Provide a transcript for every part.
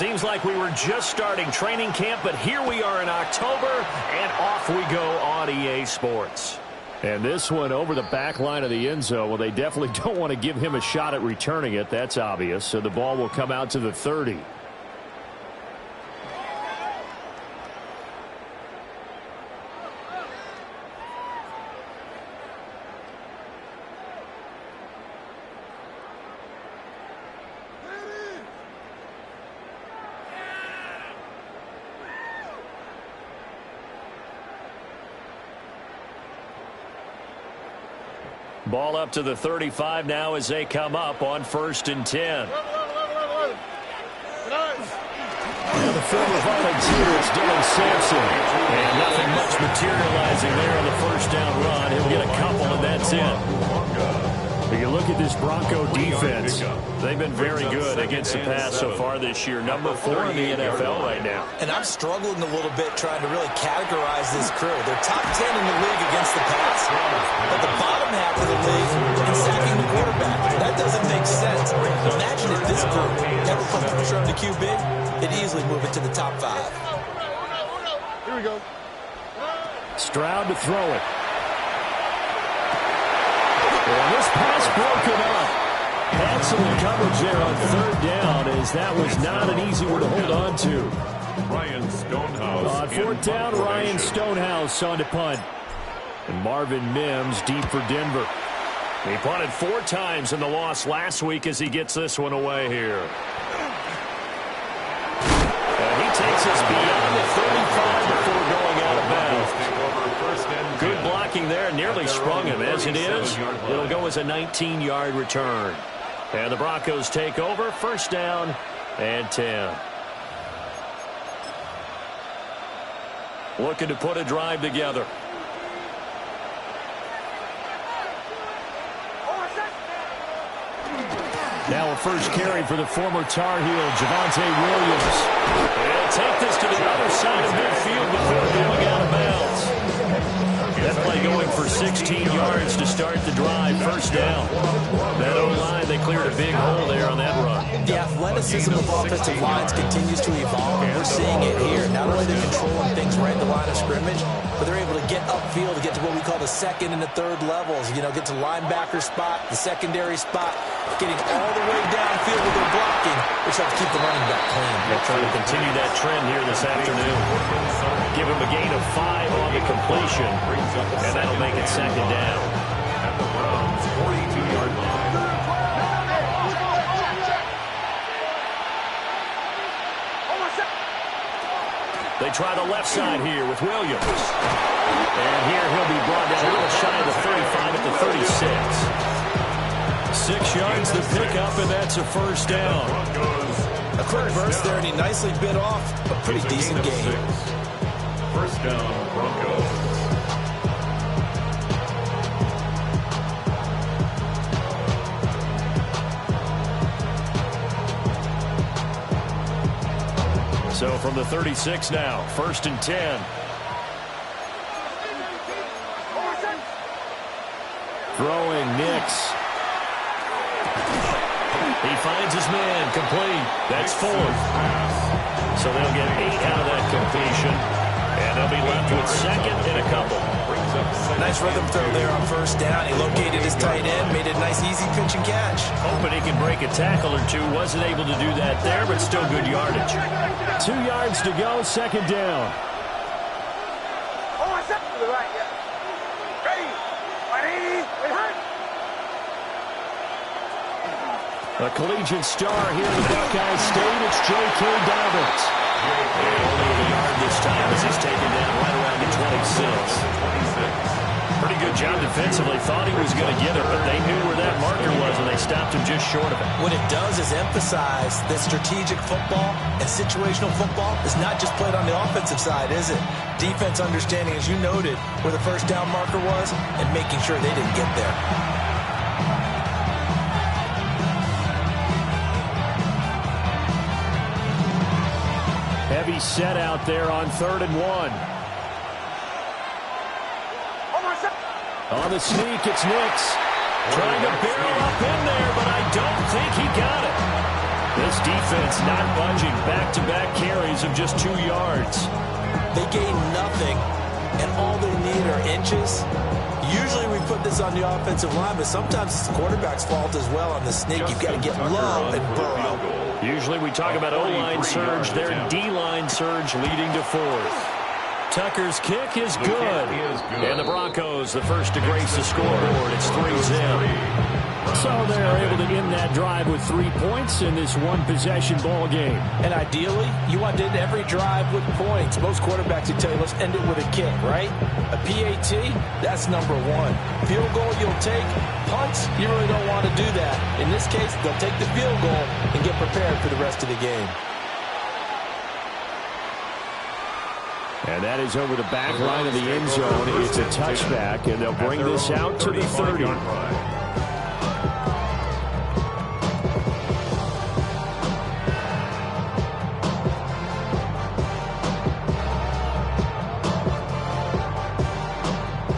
Seems like we were just starting training camp, but here we are in October, and off we go on EA Sports. And this one over the back line of the end zone. Well, they definitely don't want to give him a shot at returning it. That's obvious. So the ball will come out to the 30. Ball up to the 35 now as they come up on 1st and 10. Now the former volunteer is Dylan Sampson. And nothing much materializing there on the first down run. He'll get a couple, and that's it. If you look at this Bronco defense, they've been very good against the pass so far this year. Number 4 in the NFL right now. And I'm struggling a little bit trying to really categorize this crew. They're top 10 in the league against the pass, but the bottom half of the league in sacking the quarterback. That doesn't make sense. Imagine if this group never put the pressure on the QB, it'd easily move it to the top 5. Here we go. Stroud to throw it. And this pass broken up. Had some coverage there on 3rd down, as that was not an easy one to hold on to. Ryan Stonehouse. On 4th down, Ryan Stonehouse on to punt. And Marvin Mims deep for Denver. He punted 4 times in the loss last week as he gets this one away here. And he takes us beyond the 35 before going out of bounds. Good blocking there, nearly sprung him. As it is, it'll go as a 19-yard return. And the Broncos take over, 1st down and 10. Looking to put a drive together. Now a first carry for the former Tar Heel, Javonte Williams. And take this to the other side of midfield before going out of bounds. That play going for 16 yards to start the drive. 1st down. That O-line, they cleared a big hole there on that run. The athleticism of offensive lines continues to evolve, and we're seeing it here. Not only they're controlling things right at the line of scrimmage, but they're able to get upfield to get to what we call the 2nd and the 3rd levels. You know, get to linebacker spot, the secondary spot, getting all the way downfield with their blocking, which helps keep the running back clean. They're trying to continue that trend here this afternoon. Give him a gain of 5 on the completion, and that'll make it 2nd down. At the Browns' 42-yard line. They try the left side here with Williams. And here he'll be brought down a little shy of the 35 at the 36. 6 yards the pickup, and that's a 1st down. A quick burst there, and he nicely bit off a pretty decent game. 1st down, Broncos. So from the 36 now, 1st and 10. Throwing Nix. He finds his man, complete. That's 4th. So they'll get 8 out of that completion. And they'll be left with 2nd and a couple. Nice rhythm throw there on 1st down. He located his tight end, made it a nice easy pitch and catch. Hoping he can break a tackle or two. Wasn't able to do that there, but still good yardage. 2 yards to go, 2nd down. A collegiate star here in the Buckeye State. It's J.K. Dobbins. Only a yard this time as he's taken down right around the 26. Pretty good job defensively. Thought he was going to get it, but they knew where that marker was, and they stopped him just short of it. What it does is emphasize that strategic football and situational football is not just played on the offensive side, is it? Defense understanding, as you noted, where the 1st down marker was and making sure they didn't get there. Heavy set out there on 3rd and 1. On the sneak, it's Nix. Trying to barrel up in there, but I don't think he got it. This defense not budging. Back-to-back carries of just 2 yards. They gain nothing, and all they need are inches. Usually we put this on the offensive line, but sometimes it's the quarterback's fault as well on the sneak. You've got to get low and burrow. Usually we talk about O-line surge. Their D-line surge leading to 4th. Tucker's kick is good. And the Broncos, the first to grace the scoreboard. It's 3-0. So they're able to end that drive with 3 points in this one-possession ball game. And ideally, you want to end every drive with points. Most quarterbacks would tell you, let's end it with a kick, right? A PAT, that's number 1. Field goal, you'll take. Punts, you really don't want to do that. In this case, they'll take the field goal and get prepared for the rest of the game. And that is over the back line of the end zone. It's a touchback, and they'll bring this out to the 30.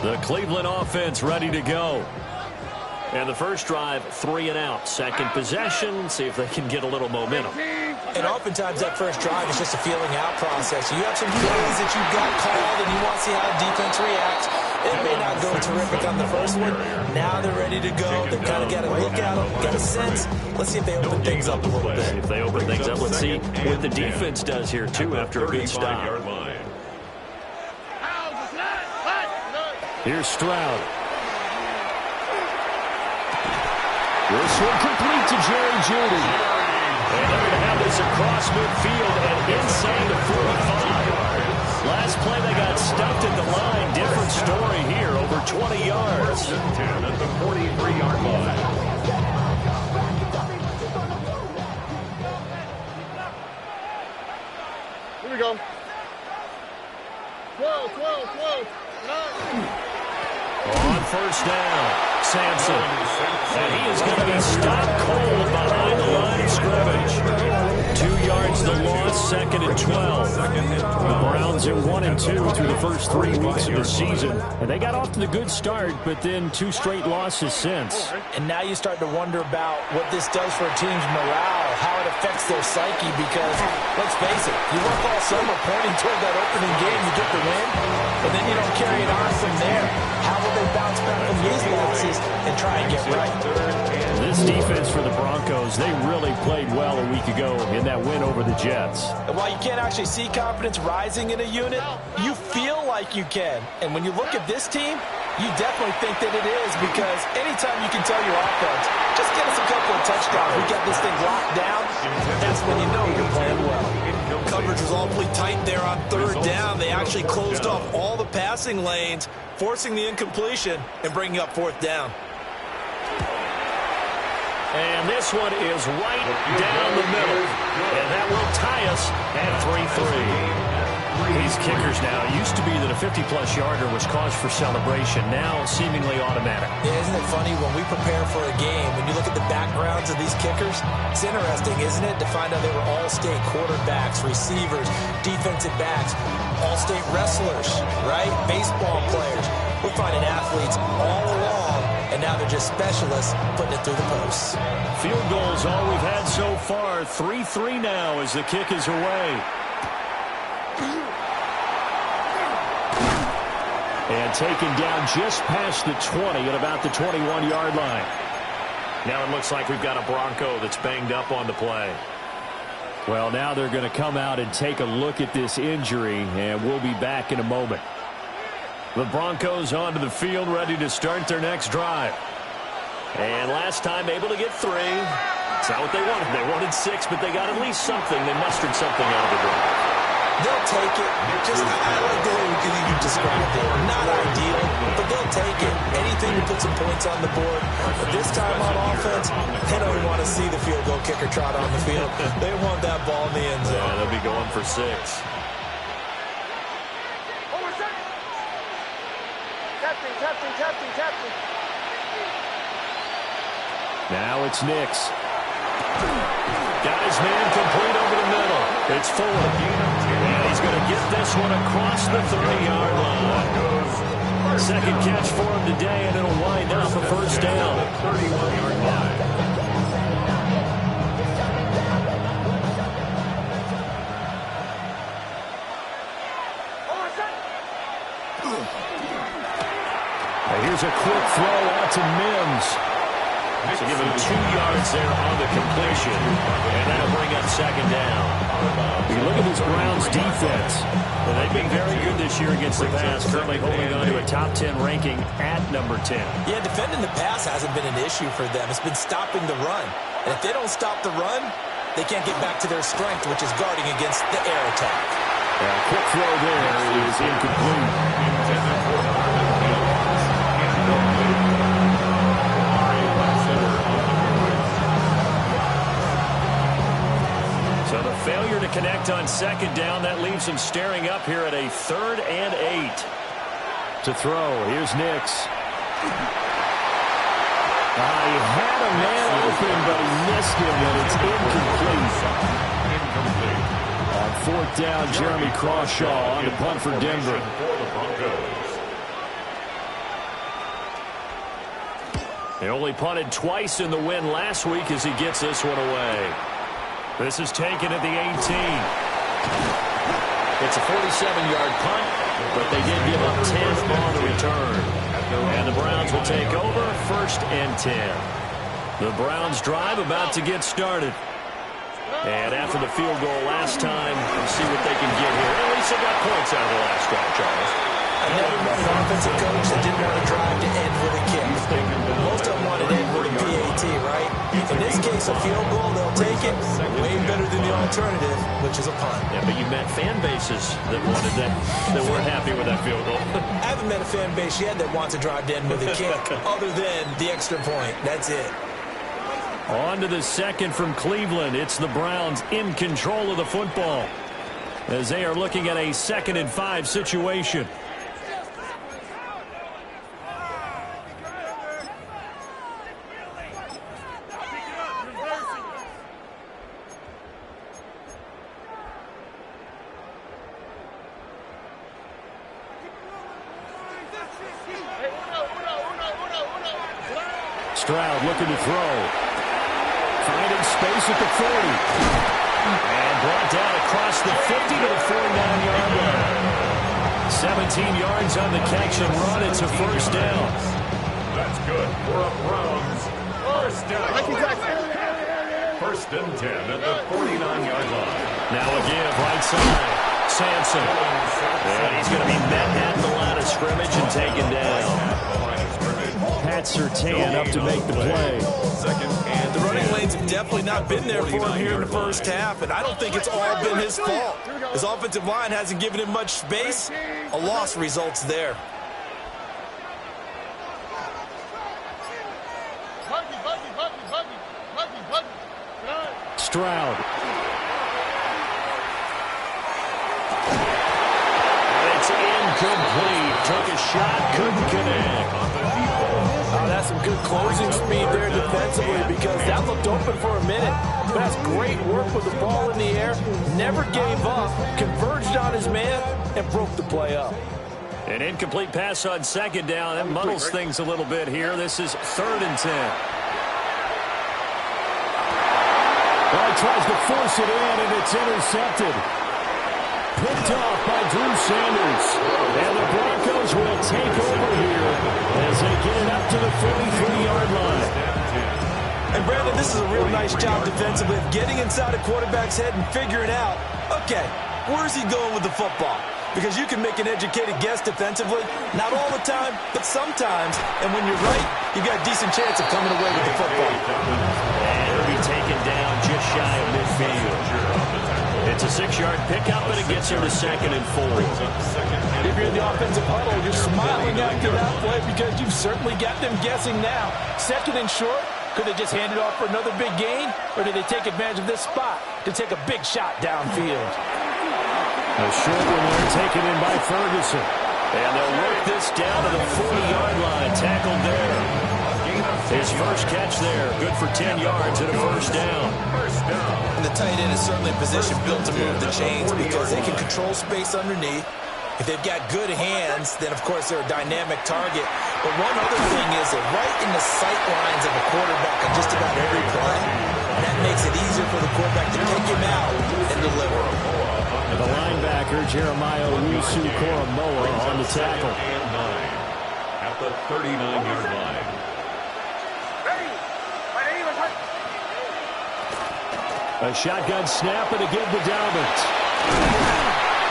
The Cleveland offense ready to go. And the first drive, 3 and out. Second possession, see if they can get a little momentum. And oftentimes that first drive is just a feeling out process. You have some plays that you've got called and you want to see how the defense reacts. It may not go terrific on the first one. Now they're ready to go. They've kind of got to look at them, got a sense. Let's see if they open things up a little bit. If they open things up, let's see what the defense does here, too, after a good stop. Here's Stroud. This one complete to Jerry Jeudy. And they're going to have this across midfield and inside the 45. Last play they got stuffed at the line. Different story here, over 20 yards. 10 at the 43-yard line. Here we go. 12, 12, 12. On first down, Sampson. And he is going to be stopped cold behind the line of scrimmage. 2 yards the loss, 2nd and 12. The Browns are 1-2 through the first 3 weeks of the season. And they got off to the good start, but then 2 straight losses since. And now you start to wonder about what this does for a team's morale, how it affects their psyche, because, let's face it, you work all summer pointing toward that opening game, you get the win, but then you don't carry it on from there. How will they bounce back from these losses and try and get right? This defense for the Broncos, they really played well a week ago in that win over the Jets. And while you can't actually see confidence rising in a unit, you feel like you can. And when you look at this team, you definitely think that it is, because anytime you can tell your offense, just get us a couple of touchdowns, we got this thing locked down, that's when you know you're playing well. Coverage was awfully tight there on 3rd down. They actually closed off all the passing lanes, forcing the incompletion and bringing up 4th down. And this one is right down the middle. And that will tie us at 3-3. These kickers now, it used to be that a 50-plus yarder was cause for celebration. Now seemingly automatic. Yeah, isn't it funny when we prepare for a game, when you look at the backgrounds of these kickers, it's interesting, isn't it, to find out they were all-state quarterbacks, receivers, defensive backs, all-state wrestlers, right? Baseball players. We're finding athletes all along, and now they're just specialists putting it through the posts. Field goals all we've had so far. 3-3 now as the kick is away. And taken down just past the 20 at about the 21-yard line. Now it looks like we've got a Bronco that's banged up on the play. Well, now they're going to come out and take a look at this injury, and we'll be back in a moment. The Broncos onto the field, ready to start their next drive. And last time able to get 3. It's not what they wanted. They wanted 6, but they got at least something. They mustered something out of the drive. They'll take it. Just, I like the way you described it. Not ideal, but they'll take it. Anything to put some points on the board. But this time on offense, they don't want to see the field goal kicker trot on the field. They want that ball in the end zone. Yeah, they'll be going for 6. Now it's Nix. Got his man complete over the middle. It's Ford. And he's going to get this one across the 30-yard line. Second catch for him today, and it'll wind up a first down. 31-yard line. a quick throw out to Mims. So give him 2 yards there on the completion, and that'll bring up second down. You look at this Browns defense. Well, they've been very good this year against the pass, currently holding on to a top 10 ranking at number 10. Yeah, defending the pass hasn't been an issue for them. It's been stopping the run. And if they don't stop the run, they can't get back to their strength, which is guarding against the air attack. Quick throw there is incomplete. So the failure to connect on second down, that leaves him staring up here at a 3rd and 8. To throw, here's Nix. He had a man open, but he missed him, and it's incomplete. On 4th down, Jeremy Crawshaw on the punt for Denver. They only punted twice in the win last week as he gets this one away. This is taken at the 18. It's a 47-yard punt, but they did give up 10 on the return. And the Browns will take over 1st and 10. The Browns drive about to get started. And after the field goal last time, we'll see what they can get here. At least they got points out of the last drive, Charles. I've never met an offensive coach that didn't want to drive to end with a kick. Most of them wanted to end with a PAT, right? In this case, a field goal, they'll take it. Way better than the alternative, which is a punt. Yeah, but you met fan bases that wanted that weren't happy with that field goal. I haven't met a fan base yet that wants to drive to end with a kick, other than the extra point. That's it. On to the second from Cleveland. It's the Browns in control of the football as they are looking at a 2nd and 5 situation. Stroud looking to throw. Finding space at the 40. And brought down across the 50 to the 49-yard line. 17 yards on the catch and run. It's a 1st down. That's good for a Browns 1st down. 1st and 10 at the 49-yard line. Now a give right side. Sampson. And he's going to be met at the line of scrimmage and taken down. Pat Surtain up to make the play. The running lanes have definitely not been there for him here in the first half, and I don't think it's all been his fault. His offensive line hasn't given him much space. A loss results there. Stroud. It's incomplete. Took a shot, couldn't connect. That's some good closing speed there defensively because that looked open for a minute. But that's great work with the ball in the air. Never gave up, converged on his man, and broke the play up. An incomplete pass on second down. That muddles things a little bit here. This is 3rd and 10. Well, he tries to force it in, and it's intercepted. Picked off by Drew Sanders. And the Broncos will take over here as they get it up to the 43-yard line. And Brandon, this is a real nice job defensively of getting inside a quarterback's head and figuring out, okay, where's he going with the football? Because you can make an educated guess defensively, not all the time, but sometimes. And when you're right, you got a decent chance of coming away with the football. And he'll be taken down just shy of midfield. It's a 6-yard pickup, and it gets him to 2nd and 4. If you're in the offensive huddle, you're smiling after that play because you've certainly got them guessing now. 2nd and short, could they just hand it off for another big gain, or did they take advantage of this spot to take a big shot downfield? A short one there taken in by Ferguson. And they'll work this down to the 40-yard line. Tackled there. His first catch there. Good for 10 yards and a 1st down. And the tight end is certainly a position built to move the chains because they can control space underneath. If they've got good hands, then, of course, they're a dynamic target. But one other thing is they're right in the sight lines of a quarterback on just about every play. And that makes it easier for the quarterback to pick him out and deliver. The linebacker, Jeremiah Owusu-Koramoah, on the tackle. at the 39-yard line. A shotgun snap and a give to Dalvin.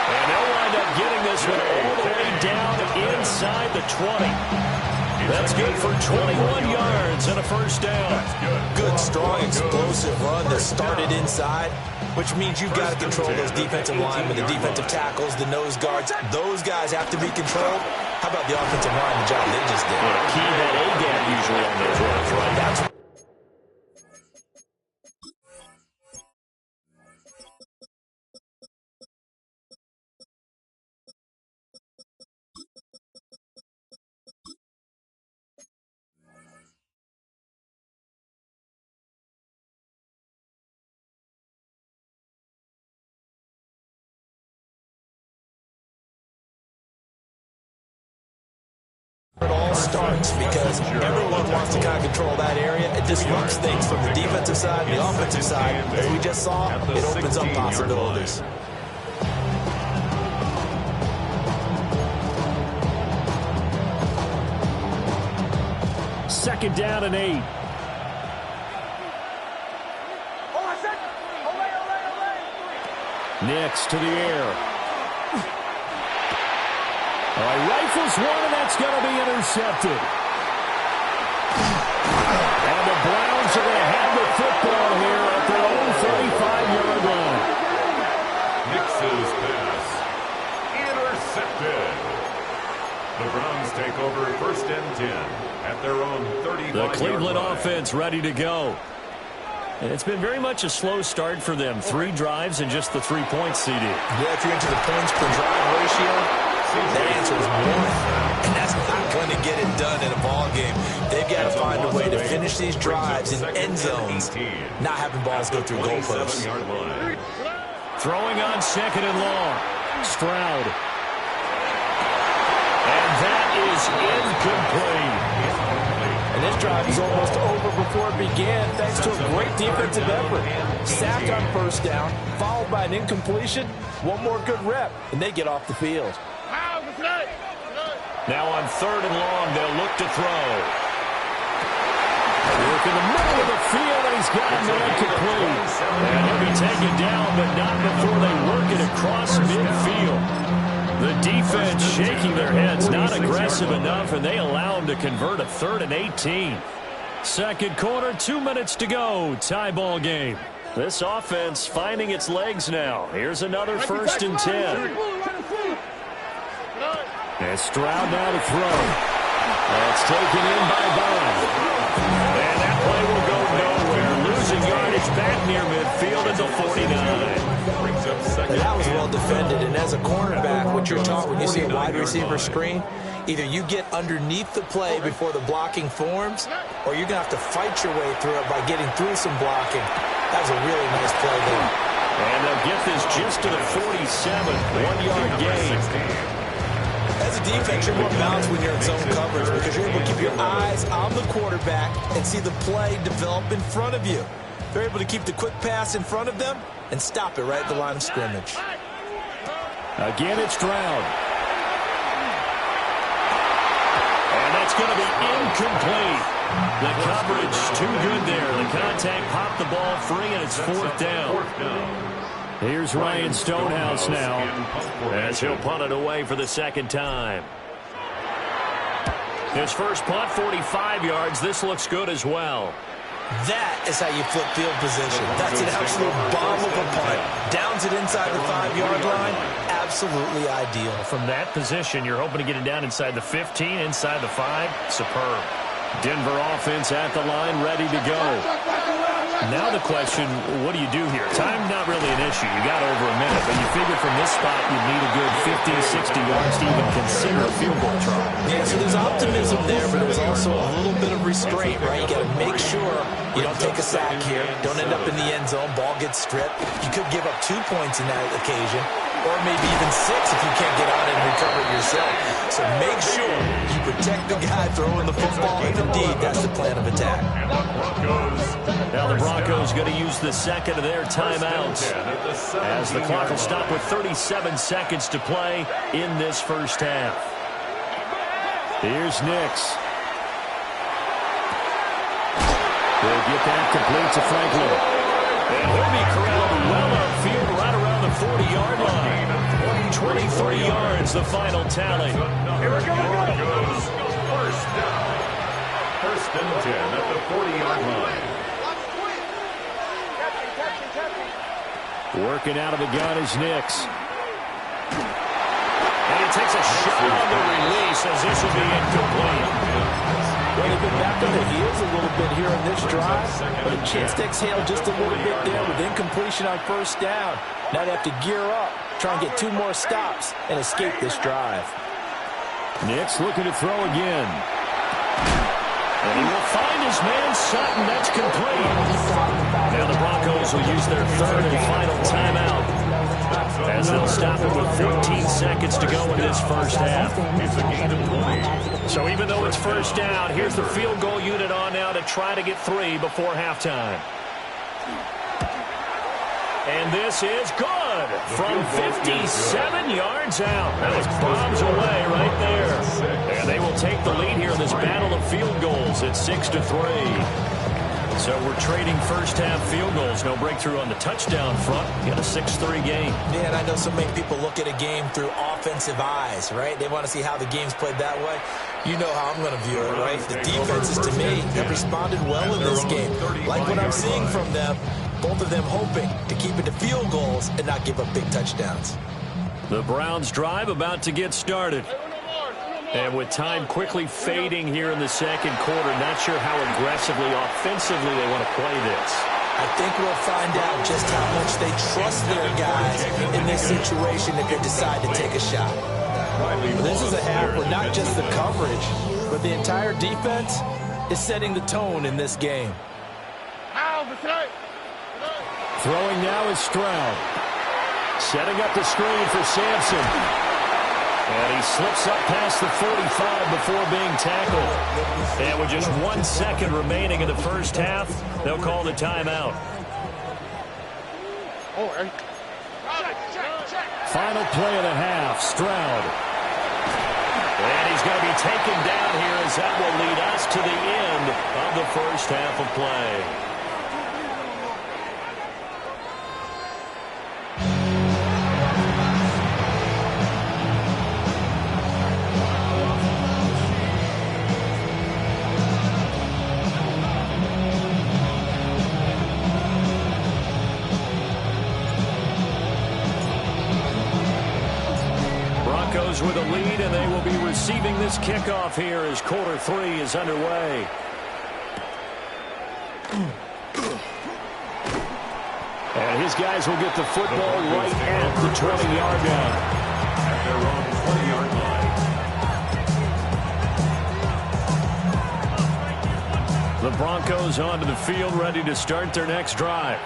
And they'll wind up getting this one all the way down inside the 20. That's good for 21 yards and a first down. Good, strong, explosive run that started inside, which means you've got to control those defensive linemen, the defensive tackles, the nose guards. Those guys have to be controlled. How about the offensive line, the job they just did? Yeah, key that A-gap usually on those runs, right? That's it all starts, because everyone wants to kind of control that area. It disrupts things from the defensive side and the offensive side. As we just saw, it opens up possibilities. Second down and 8. Next to the air. All right, rifles one, and that's going to be intercepted. And the Browns are going to have the football here at their own 35-yard line. Nix's pass. Intercepted. The Browns take over first and 10 at their own 35-yard line. The Cleveland offense ready to go. And it's been very much a slow start for them. 3 drives and just the 3 points, CD. Yeah, if you're into the points per drive ratio, that answer is 1. And that's not going to get it done in a ball game. They've got to find a way to finish these drives in end zones, not having balls go through goalposts. Throwing on second and long. Stroud. And that is incomplete. And this drive is almost over before it began, thanks to a great defensive effort. Sacked on first down, followed by an incompletion. One more good rep, and they get off the field. Now on third and long, they'll look to throw. Look in the middle of the field, and he's got a man complete. And he'll be taken down, but not before they work it across midfield. The defense shaking their heads, not aggressive enough, and they allow him to convert a 3rd and 18. Second quarter, 2 minutes to go. Tie ball game. This offense finding its legs now. Here's another first and 10. And Stroud now to throw. That's taken in by Bond. And that play will go nowhere. Losing yardage back near midfield at the 49. And that was well defended. And as a cornerback, what you're taught when you see a wide receiver screen, either you get underneath the play before the blocking forms, or you're going to have to fight your way through it by getting through some blocking. That was a really nice play there. And they'll get this just to the 47. 1-yard gain. As a defense, you're more balanced when you're in zone coverage because you're able to keep your eyes on the quarterback and see the play develop in front of you. They're able to keep the quick pass in front of them and stop it right at the line of scrimmage. Again, it's Stroud. And that's going to be incomplete. The coverage too good there. The contact popped the ball free, and it's 4th down. Here's Ryan Stonehouse now as he'll punt it away for the second time. His first punt, 45 yards. This looks good as well. That is how you flip field position. That's an absolute bomb of a punt. Downs it inside the 5-yard line. Absolutely ideal. From that position, you're hoping to get it down inside the 15, inside the 5. Superb. Denver offense at the line, ready to go. Now the question, what do you do here? Time not really an issue. You got over a minute, but you figure from this spot you'd need a good 50, 60 yards to even consider a field goal try. Yeah, so there's optimism there, but there's also a little bit of restraint, right? You got to make sure you don't take a sack here. Don't end up in the end zone. Ball gets stripped. You could give up 2 points in that occasion, or maybe even 6 if you can't get on it and recover it yourself. So make sure you protect the guy throwing the football, if indeed that's the plan of attack. Now the Broncos going to use the second of their timeouts as the clock will stop with 37 seconds to play in this first half. Here's Nix. They'll get that complete to Franklin. And he'll be corralled well upfield right around the 40-yard line. 23 yards, the final tally. Here we go. First down. First and 10 at the 40-yard line. Working out of the gun is Nix. And he takes a shot on the release as this will be incomplete. Well, they've been back on the heels a little bit here on this drive, but a chance to exhale just a little bit there with incompletion on first down. Now they have to gear up, try and get 2 more stops, and escape this drive. Nix looking to throw again. And he will find his man Sutton. That's complete. Now the Broncos will use their third and final timeout, as they'll stop it with 14 seconds to go in this first half. It's a gain of 20. So even though it's first down, here's the field goal unit on now to try to get 3 before halftime. And this is good from 57 yards out. That was bombs away right there. And they will take the lead here in this battle of field goals at 6-3. So we're trading first-half field goals. No breakthrough on the touchdown front. Got a 6-3 game. Yeah, and I know so many people look at a game through offensive eyes, right? They want to see how the game's played that way. You know how I'm going to view it, right? The defenses, to me, have responded well in this game. Like what I'm seeing from them, both of them hoping to keep it to field goals and not give up big touchdowns. The Browns drive about to get started. And with time quickly fading here in the second quarter, not sure how aggressively, offensively they want to play this. I think we'll find out just how much they trust their guys in this situation if they decide to take a shot. This is a half where not just the coverage, but the entire defense is setting the tone in this game. Throwing now is Stroud. Setting up the screen for Sampson. And he slips up past the 45 before being tackled. And with just 1 second remaining in the first half, they'll call the timeout. Final play of the half, Stroud. And he's going to be taken down here as that will lead us to the end of the first half of play. With a lead, and they will be receiving this kickoff here as quarter 3 is underway. And his guys will get the football right at the 20-yard line. At their own 20-yard line. The Broncos onto the field, ready to start their next drive.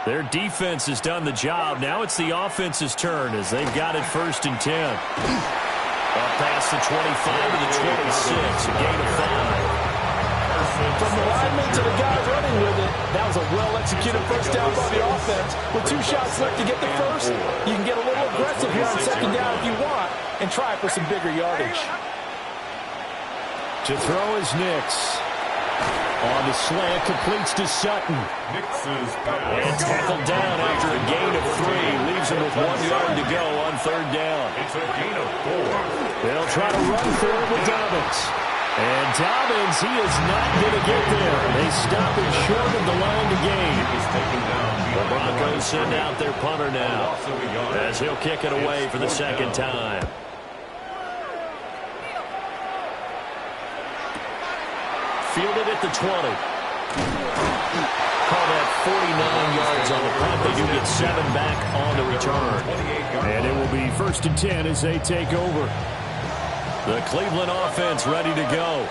Their defense has done the job. Now it's the offense's turn as they've got it first and 10. Up past the 25 to the 26, a gain of 5. From the lineman to the guy running with it, that was a well-executed first down by the offense. With 2 shots left to get the first, you can get a little aggressive here on second down if you want and try for some bigger yardage. To throw is Nix. On the slant, completes to Sutton. Nix's And pass. tackled down after a gain of 3. Leaves him with 1 yard to go on third down. It's a gain of 4. They'll try to run for it with Dobbins. And Dobbins, he is not going to get there. They stop him short of the line to gain. He's taken down. The Broncos send out their punter now as he'll kick it away for the second time. Fielded at the 20. Call that 49 yards on the punt. They do get 7 back on the return. And it will be first and 10 as they take over. The Cleveland offense ready to go.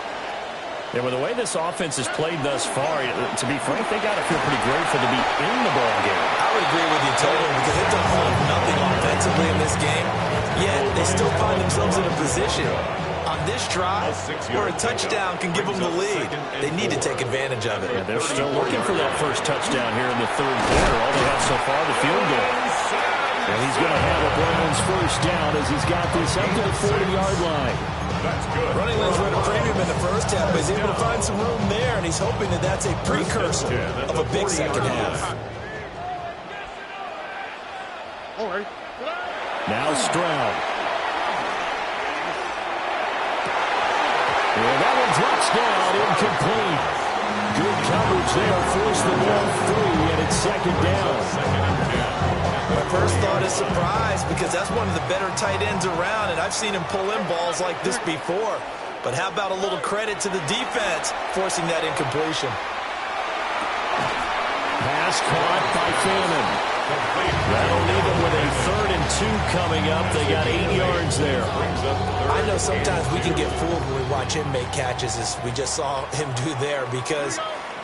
And with the way this offense has played thus far, to be frank, they got to feel pretty grateful to be in the ball game. I would agree with you totally because they've done all of nothing offensively in this game, yet they still find themselves in a position on this drive where a touchdown can give them the lead. They need to take advantage of it. Yeah, they're still looking for that first touchdown here in the third quarter. All they have so far, the field goal. And he's going to have a Browns first down as he's got this up to the 40-yard line. That's good. Running lanes were at a premium in the first half, but he's able to find some room there, and he's hoping that that's a precursor of a big second half. All right. Now Stroud. And that one drops down, incomplete. Good coverage there, forced the ball free, and it's second down. My first thought is surprise, because that's one of the better tight ends around, and I've seen him pull in balls like this before. But how about a little credit to the defense forcing that incompletion? Pass caught by Fannin. That'll leave them with a 3rd and 2 coming up. They got 8 yards there. I know sometimes we can get fooled when we watch him make catches, as we just saw him do there, because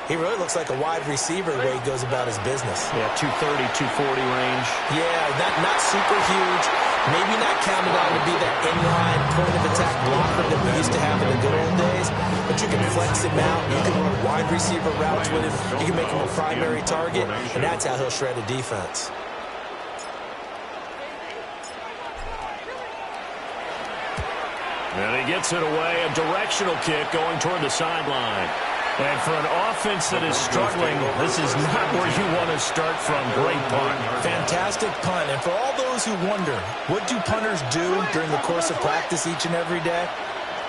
he really looks like a wide receiver the way he goes about his business. Yeah, 230, 240 range. Yeah, not super huge. Maybe not counted on to be that inline point-of-attack blocker that we used to have in the good old days. But you can flex him out. You can run wide receiver routes with him. You can make him a primary target. And that's how he'll shred a defense. And he gets it away. A directional kick going toward the sideline. And for an offense that is struggling, this is not where you want to start from. Great punt. Fantastic punt. And for all those who wonder, what do punters do during the course of practice each and every day?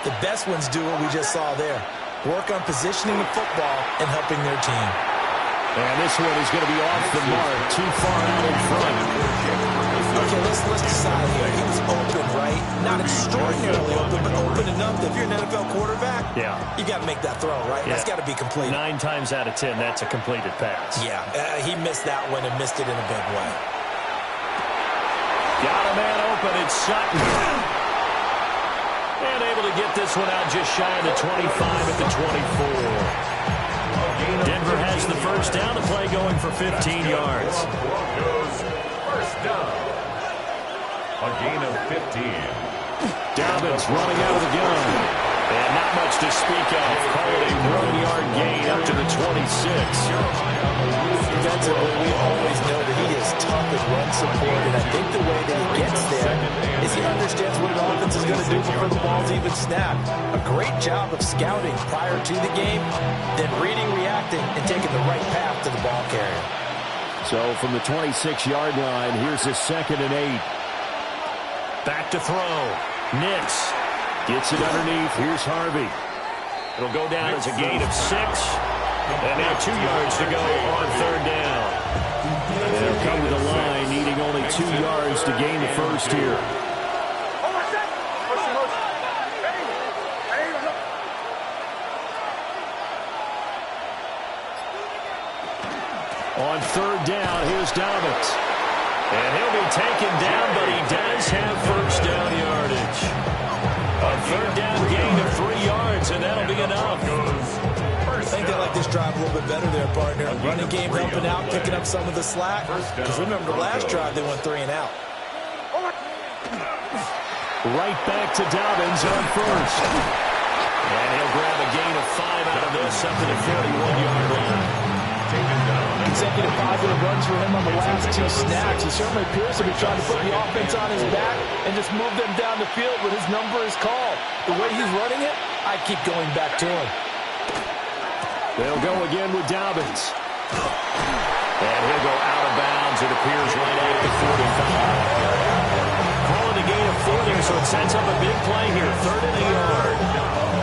The best ones do what we just saw there. Work on positioning the football and helping their team. And this one is going to be off the mark, too far out in front. Okay, let's decide here. He was open, right? Not extraordinarily open, but open enough that if you're an NFL quarterback, you got to make that throw, right? That's got to be complete. 9 times out of 10, that's a completed pass. Yeah, he missed that one and missed it in a big way. Got a man open. It's Sutton. And able to get this one out just shy of the 25 at the 24. Denver has the first down. The play going for 15 yards. First down. A gain of 15. Dobbins running out of the gun. And not much to speak of. Call it a 1-yard gain up to the 26. Defensively, we always know that he is tough at run support, and I think the way that he gets there is he understands what an offense is going to do before the ball's even snapped. A great job of scouting prior to the game, then reading, reacting, and taking the right path to the ball carrier. So from the 26-yard line, here's a 2nd and 8. Back to throw. Nix gets it underneath. Here's Harvey. It'll go down as a gain of 6. And now 2 yards to go on 3rd down. They'll come to the line, needing only 2 yards to gain the first here. On 3rd down, here's Dobbins. And he'll be taken down, but he does have first down yardage. A 3rd down gain of 3 yards, and that'll be enough. I think they like this drive a little bit better there, partner. Running game helping out, picking up some of the slack. Because remember, the last drive, they went 3 and out. Right back to Dobbins on first. And he'll grab a gain of 5 out of this up to the 41-yard line. Consecutive positive runs for him on the last 2 snaps. He certainly appears to be trying to put the offense on his back and just move them down the field when his number is called. The way he's running it, I keep going back to him. They'll go again with Dobbins. And he'll go out of bounds. It appears right at the 45. Calling the gain of 4 there, so it sets up a big play here. 3rd and a yard.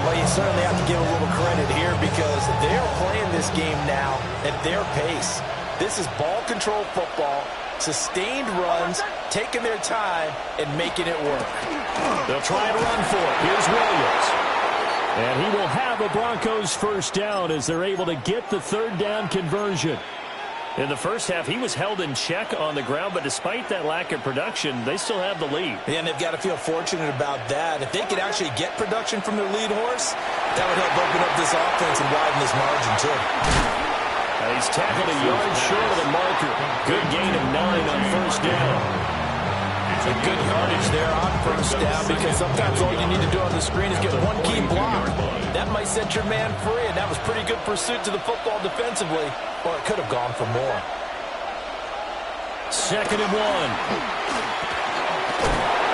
Well, you certainly have to give a little credit here because they're playing this game now at their pace. This is ball control football, sustained runs, taking their time, and making it work. They'll try and run for it. Here's Williams. And he will have a Broncos first down as they're able to get the 3rd down conversion. In the first half, he was held in check on the ground, but despite that lack of production, they still have the lead. And they've got to feel fortunate about that. If they could actually get production from their lead horse, that would help open up this offense and widen this margin, too. He's tackled a yard short of the marker. Good gain of 9 on first down. A good yardage there on first down because sometimes all you need to do on the screen is get one key block. That might set your man free, and that was pretty good pursuit to the football defensively, or it could have gone for more. 2nd and 1.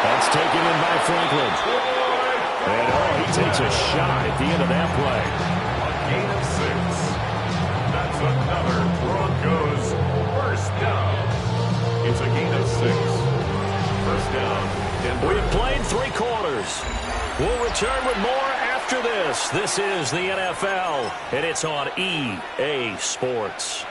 That's taken in by Franklin. And, he takes a shot at the end of that play. A gain of 6. That's another Broncos first down. It's a gain of 6. First down. We have played 3 quarters. We'll return with more after this. This is the NFL, and it's on EA Sports.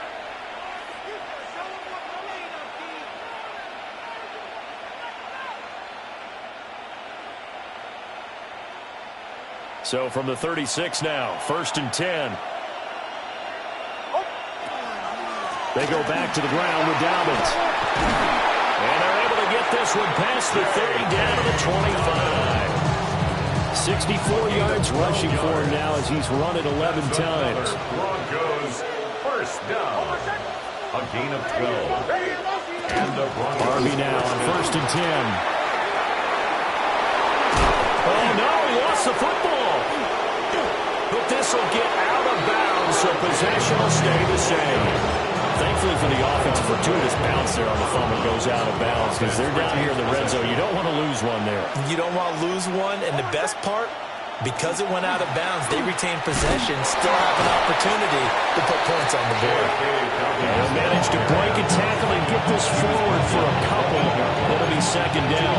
So from the 36 now, 1st and 10. They go back to the ground with Dobbins. And they're able to get this one past the 30 down to the 25. 64 yards rushing for him now as he's run it 11 times. Broncos first down. A gain of 12. And the Broncos. Harvey now on 1st and 10. Oh, no, he lost the football. But this will get out of bounds, so possession will stay the same. Thankfully for the offense, fortuitous bounce there on the fumble goes out of bounds because they're down here in the red zone. You don't want to lose one there. You don't want to lose one, and the best part, because it went out of bounds, they retain possession, still have an opportunity to put points on the board. They'll manage to break a tackle and get this forward for a couple. It'll be 2nd down.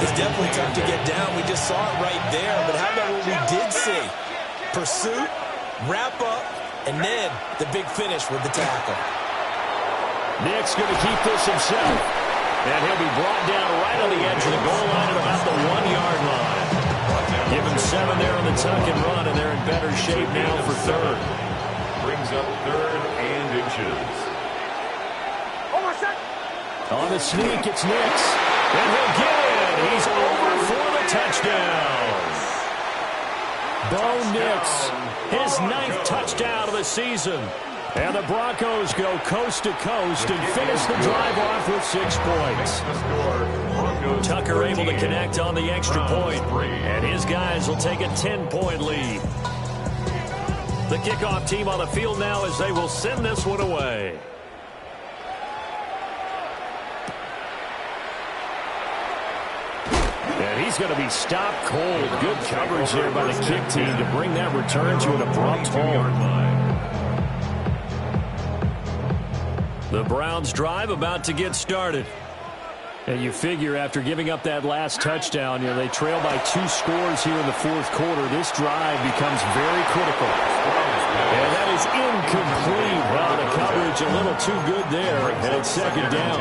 It's definitely tough to get down. We just saw it right there. But how about what we did see? Pursuit, wrap up, and then the big finish with the tackle. Nick's going to keep this himself. And he'll be brought down right on the edge of the goal line at about the 1-yard line. Give him 7 there on the tuck and run, and they're in better shape now for 3rd. Brings up 3rd and inches. On the sneak, it's Nick's. And he'll get it. He's over for the touchdown. Bo Nix, his 9th touchdown of the season. And the Broncos go coast to coast and finish the drive off with 6 points. Tucker able to connect on the extra point, and his guys will take a 10-point lead. The kickoff team on the field now as they will send this one away. And he's going to be stopped cold. Good coverage there by the kick team to bring that return to an abrupt halt. The Browns drive about to get started. And you figure after giving up that last touchdown, they trail by 2 scores here in the 4th quarter. This drive becomes very critical. And that is incomplete. Well, the coverage a little too good there, and it's 2nd down.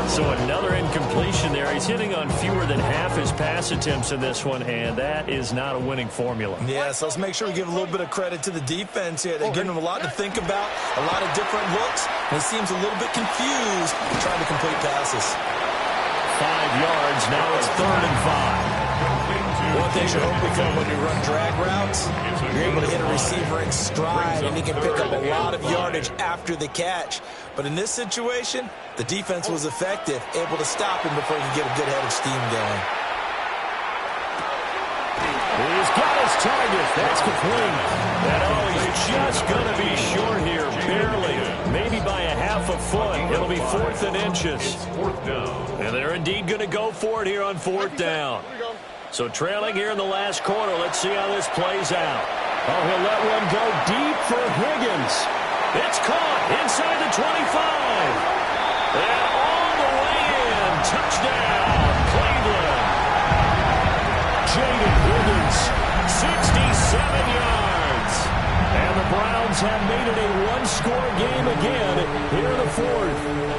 So another incompletion there. He's hitting on fewer than half his pass attempts in this one, and that is not a winning formula. Yeah, so let's make sure we give a little bit of credit to the defense here. They're giving him a lot to think about, a lot of different looks, and he seems a little bit confused trying to complete passes. 5 yards, now it's 3rd and 5. One thing you're hoping for when you run drag routes, you're able to hit a receiver in stride, and he can pick up a lot of yardage after the catch. But in this situation, the defense was effective, able to stop him before he could get a good head of steam going. He's got his target. That's complete. And he's just going to be short here, barely, maybe by a half a foot. It'll be 4th and inches. And they're indeed going to go for it here on 4th down. So trailing here in the last quarter, let's see how this plays out. Oh, he'll let one go deep for Higgins. It's caught inside the 25. And all the way in. Touchdown, Cleveland. Jaden Higgins, 67 yards. And the Browns have made it a 1-score game again here in the 4th.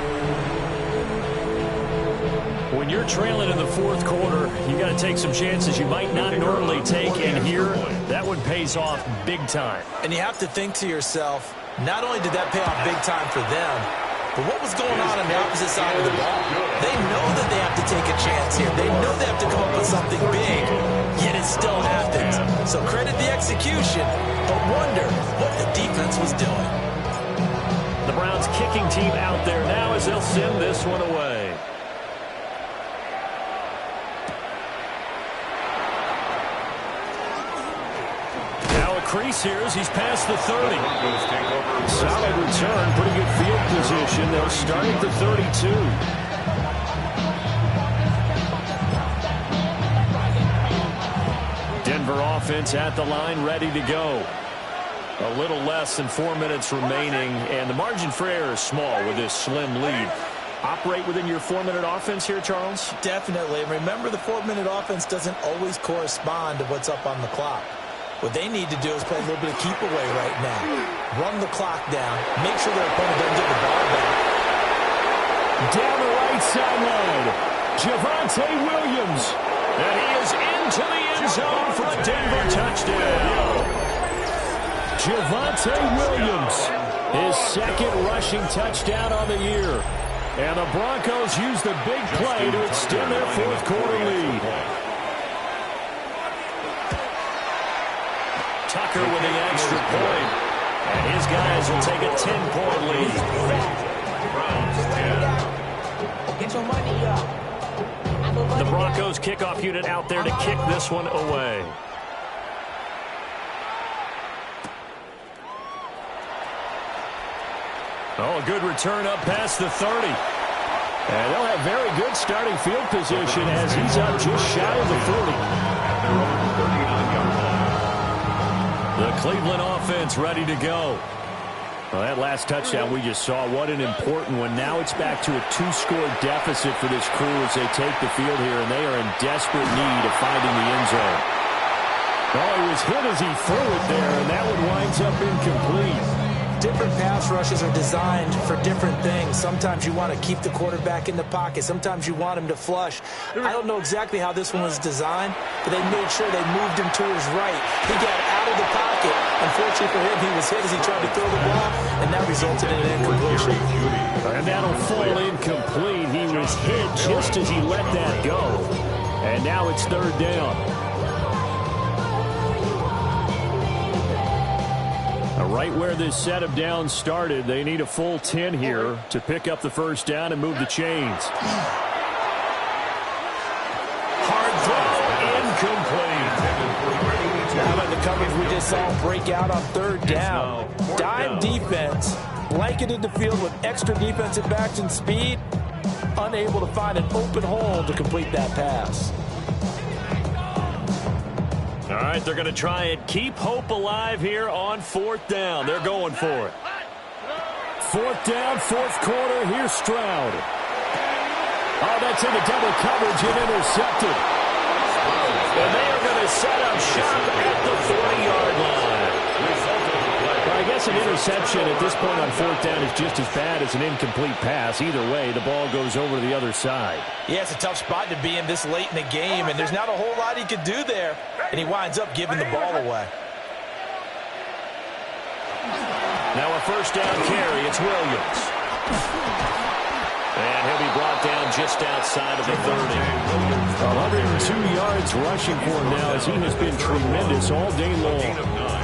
When you're trailing in the 4th quarter, you got to take some chances you might not normally take, and here, that one pays off big time. And you have to think to yourself, not only did that pay off big time for them, but what was going on the opposite side of the ball? They know that they have to take a chance here. They know they have to come up with something big, yet it still happens. So credit the execution, but wonder what the defense was doing. The Browns kicking team out there now as they'll send this one away. Crease here as he's past the 30. Solid return, pretty good field position. They'll start at the 32. offense at the line, ready to go. A little less than 4 minutes remaining, and the margin for error is small with this slim lead. Operate within your 4-minute offense here, Charles? Definitely. And remember, the 4-minute offense doesn't always correspond to what's up on the clock. What they need to do is play a little bit of keep away right now. Run the clock down. Make sure their opponent doesn't get the ball back. Down the right sideline, Javonte Williams. And he is into the end zone for a Denver touchdown. Javonte Williams, his second rushing touchdown on the year. And the Broncos use the big play to extend their fourth-quarter lead. Tucker with the extra point. And his guys will take a 10-point lead. Get your money up. The Broncos kickoff unit out there to kick this one away. Oh, a good return up past the 30. And they'll have very good starting field position as he's up just shy of the 40. The Cleveland offense ready to go. Well, that last touchdown we just saw, what an important one. Now it's back to a 2-score deficit for this crew as they take the field here, and they are in desperate need of finding the end zone. Oh, he was hit as he threw it there, and that one winds up incomplete. Different pass rushes are designed for different things. Sometimes you want to keep the quarterback in the pocket. Sometimes you want him to flush. I don't know exactly how this one was designed, but they made sure they moved him to his right. He got out of the pocket. Unfortunately for him, he was hit as he tried to throw the ball, and that resulted in an incompletion. And that'll fall incomplete. He was hit just as he let that go. And now it's third down. Right where this set of downs started, they need a full 10 here to pick up the first down and move the chains. Hard throw, incomplete. How about the coverage we just saw break out on third down? Dime defense, blanketed the field with extra defensive backs and speed, unable to find an open hole to complete that pass. All right, they're going to try and keep hope alive here on fourth down. They're going for it. Fourth down, fourth quarter. Here's Stroud. Oh, that's into double coverage and intercepted. And they are going to set up shop at the 40-yard line. Well, I guess an interception at this point on fourth down is just as bad as an incomplete pass. Either way, the ball goes over to the other side. Yeah, it's a tough spot to be in this late in the game, and there's not a whole lot he could do there. And he winds up giving the ball away. Now a first down carry. It's Williams. And he'll be brought down just outside of the 30. 102 yards rushing for him now as he has been tremendous all day long.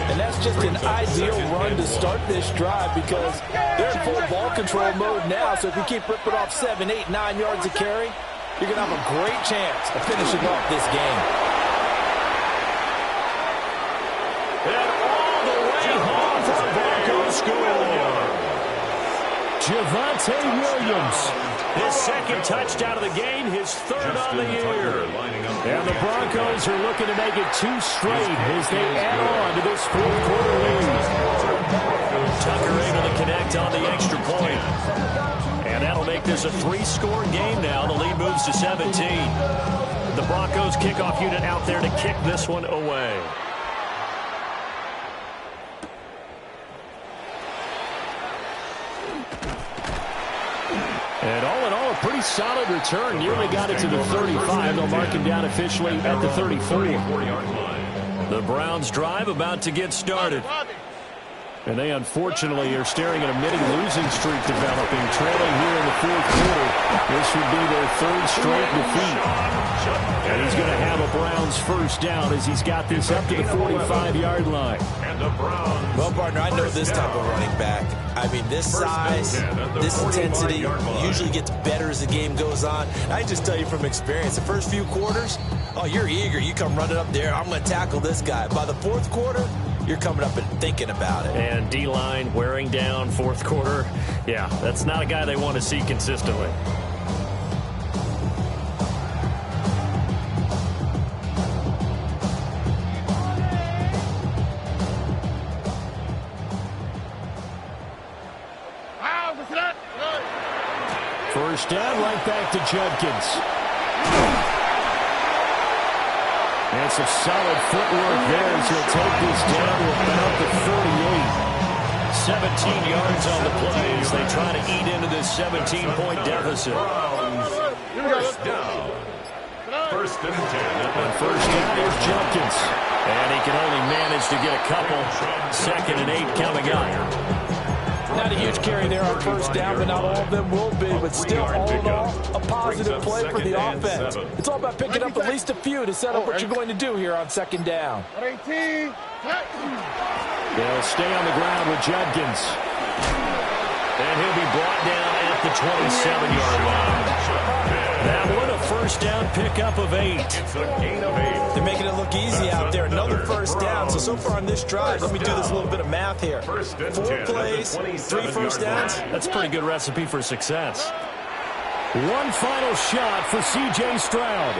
And that's just an ideal run to start this drive because they're in full ball control mode now. So if you keep ripping off 7, 8, 9 yards a carry, you're going to have a great chance of finishing off this game. And all the way home for the Broncos score. Javonte Williams. His second touchdown of the game, his third on the year. And the Broncos are looking to make it 2 straight as they add on to this fourth quarter lead. Tucker able to connect on the extra point. And that'll make this a 3-score game now. The lead moves to 17. The Broncos kickoff unit out there to kick this one away. And all in all, a pretty solid return. Nearly got it to the 35. They'll mark him down officially at the 34. The Browns drive about to get started. And they unfortunately are staring at a mini losing streak developing, trailing here in the fourth quarter. This would be their 3rd straight defeat. And he's going to have a Browns first down as he's got this up to the 45-yard line. Well, partner, I know this type of running back. I mean, this size, this intensity usually gets better as the game goes on. I just tell you from experience, the first few quarters, oh, you're eager. You come running up there, I'm going to tackle this guy. By the fourth quarter, you're coming up and thinking about it. And D-line wearing down fourth quarter. Yeah, that's not a guy they want to see consistently. first down, right back to Judkins. And some solid footwork there as he'll take this down to about the 48. 17 yards on the play as they try to eat into this 17-point deficit. First down. First and 10. On first down, here's Judkins. And he can only manage to get a couple. 2nd and 8 coming up. Not a huge carry there on first down, but not all of them will be. But still, all in all, a positive play for the offense. It's all about picking up at least a few to set up what you're going to do here on 2nd down. 18. They'll stay on the ground with Judkins. And he'll be brought down at the 27-yard line. That one, a first down pickup of 8. It's a gain of 8. They're making it look easy out there. Another first down. So far on this drive, let me do this little bit of math here. 4 plays, 3 first downs. That's a pretty good recipe for success. One final shot for C.J. Stroud.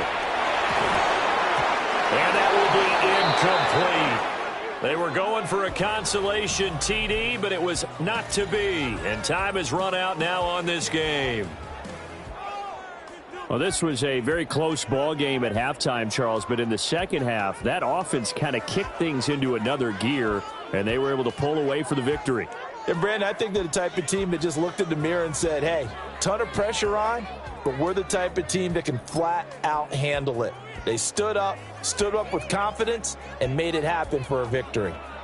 And that will be incomplete. They were going for a consolation TD, but it was not to be. And time has run out now on this game. Well, this was a very close ball game at halftime, Charles, but in the second half, that offense kind of kicked things into another gear, and they were able to pull away for the victory. And, Brandon, I think they're the type of team that just looked in the mirror and said, hey, ton of pressure on, but we're the type of team that can flat out handle it. They stood up with confidence, and made it happen for a victory.